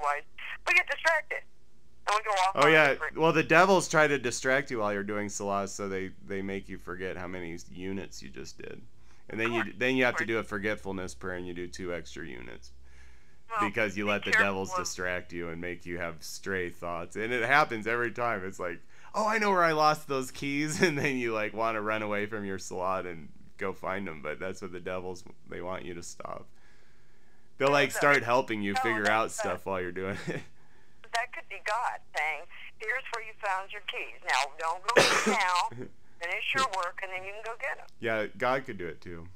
otherwise we get distracted. And we go off. Oh yeah, well the devils try to distract you while you're doing salah, so they make you forget how many units you just did, and then you have to do a forgetfulness prayer and you do 2 extra units, because you let the devils distract you and make you have stray thoughts, and it happens every time. It's like, oh, I know where I lost those keys, and then you like want to run away from your salat and go find them, but that's what the devils, they want you to stop. They'll like start helping you figure out stuff while you're doing it. That could be God saying, here's where you found your keys. Now, don't go get them now. Finish your work, and then you can go get them. Yeah, God could do it too.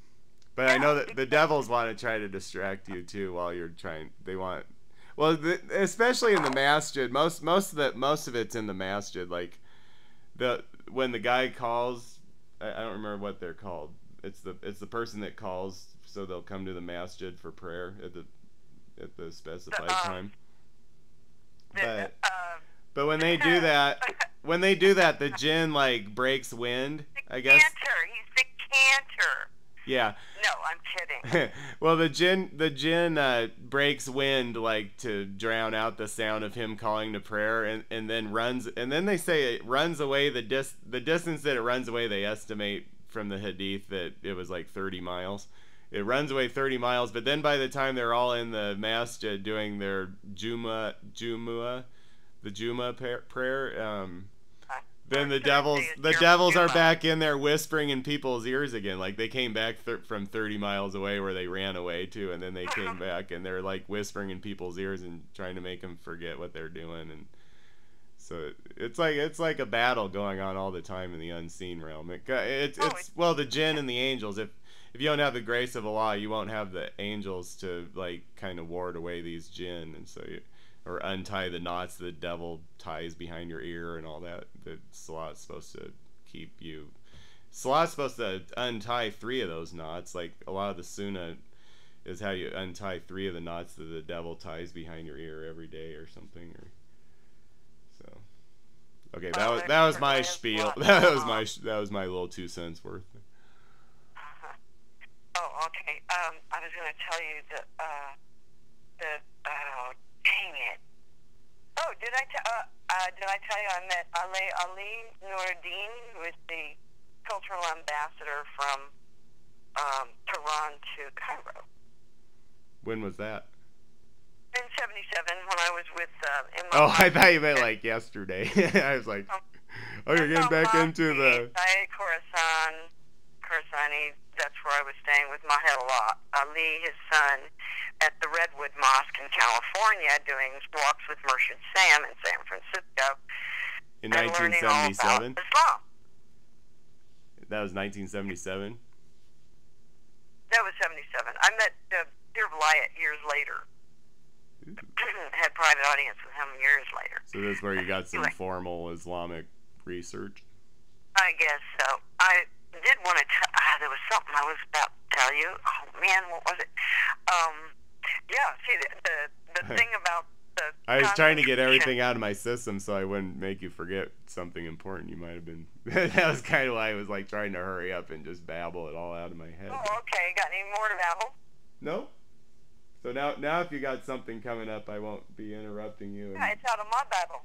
But I know that the devils want to try to distract you too while you're trying. They want, well, especially in the masjid. Most of it's in the masjid. Like when the guy calls, I don't remember what they're called. It's the person that calls, so they'll come to the masjid for prayer at the specified time. But when they do that, the jinn like breaks wind, I guess. He's the cantor. Yeah. No, I'm kidding. Well, the jinn breaks wind like to drown out the sound of him calling to prayer, and then runs. And then they say it runs away the distance that it runs away. They estimate from the hadith that it was like 30 miles. It runs away 30 miles, but then by the time they're all in the masjid doing their the Jumu'ah prayer, then the devils are back in there whispering in people's ears again. Like they came back from 30 miles away where they ran away to, and then they came back and they're like whispering in people's ears and trying to make them forget what they're doing. And so it's like a battle going on all the time in the unseen realm. Well, the jinn and the angels. If you don't have the grace of Allah, you won't have the angels to like kind of ward away these jinn, and so or untie the knots the devil ties behind your ear and all that. The salat's supposed to keep you. Salat's supposed to untie 3 of those knots. Like a lot of the sunnah is how you untie 3 of the knots that the devil ties behind your ear every day or something. So okay, that was my spiel. That was my little 2 cents worth. Oh, okay. I was going to tell you that, oh, dang it. Oh, did I tell you I met Ali Nuruddin, who is the cultural ambassador from Tehran to Cairo. When was that? In 77, when I was with Oh, I thought you meant like yesterday. I was like, oh, you're getting back into the... Khorassani, that's where I was staying with Mahel Ali, his son, at the Redwood Mosque in California, doing walks with Murshid Sam in San Francisco. In 1977? Islam. That was 1977? That was 77. I met Dear Blyat years later. Had private audience with him years later. So that's where you got some formal Islamic research? I guess so. I did want to there was something I was about to tell you. Oh man, what was it? Yeah, see the thing about the I was trying to get everything out of my system so I wouldn't make you forget something important you might have been. That was kind of why I was like trying to hurry up and just babble it all out of my head. Oh, okay. Got any more to babble? No. So now if you got something coming up, I won't be interrupting you. Yeah, it's out of my babble.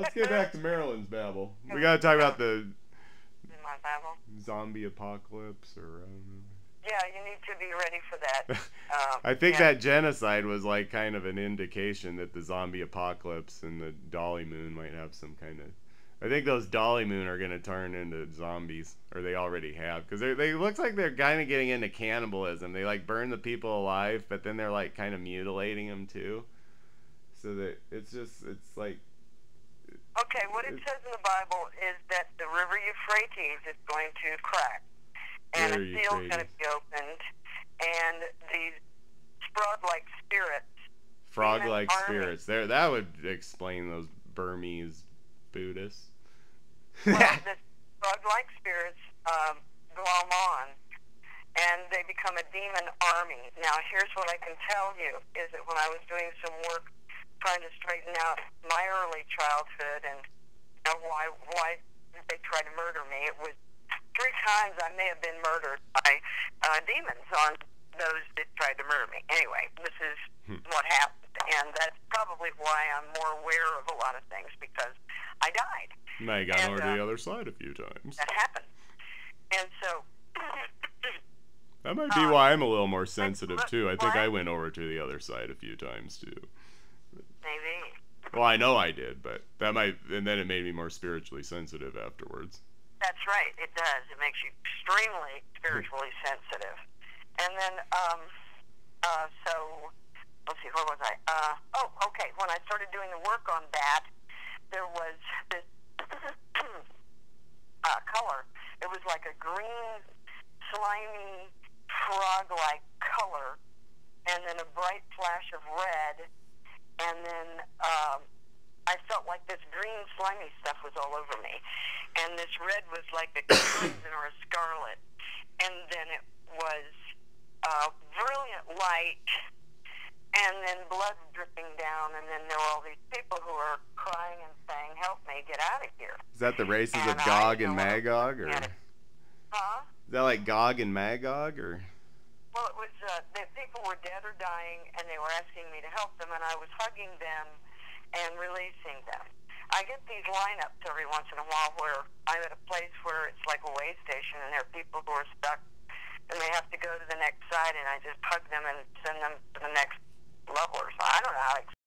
Let's get back to Marilyn's babble. We got to talk about the my babble. Zombie apocalypse, or I don't know. Yeah, you need to be ready for that. I think that genocide was like kind of an indication that the zombie apocalypse and the Dolly Moon might have some kind of... I think those Dolly Moon are going to turn into zombies, or they already have, because they look like they're kind of getting into cannibalism. They like burn the people alive, but then they're like kind of mutilating them too. So that it's like... Okay, what it says in the Bible is that the river Euphrates is going to crack. And a seal's going to be opened, and these frog-like spirits. Frog-like spirits. There, that would explain those Burmese Buddhists. Well, the frog-like spirits glom on, and they become a demon army. Now, here's what I can tell you, is that when I was doing some work trying to straighten out my early childhood and why they tried to murder me, it was 3 times I may have been murdered by demons on those that tried to murder me. Anyway, this is what happened. And that's probably why I'm more aware of a lot of things, because I died. Now you got over to the other side a few times. That happened. And so... that might be why I'm a little more sensitive, too. I think I went over to the other side a few times, too. Maybe. Well, I know I did, but that might... And then it made me more spiritually sensitive afterwards. That's right. It does. It makes you extremely spiritually sensitive. And then, so... Let's see, where was I? Okay. When I started doing the work on that, there was this color. It was like a green, slimy, frog-like color, and then a bright flash of red, and then I felt like this green, slimy stuff was all over me, and this red was like a crimson or a scarlet, and then it was brilliant light, and then blood dripping down, and then there were all these people who were crying and saying, "Help me, get out of here." Is that the races of Gog and Magog, or? Huh? Is that like Gog and Magog, or? Well, it was the people were dead or dying, and they were asking me to help them, and I was hugging them and releasing them. I get these lineups every once in a while where I'm at a place where it's like a way station, and there are people who are stuck, and they have to go to the next side, and I just hug them and send them to the next level or so. I don't know how to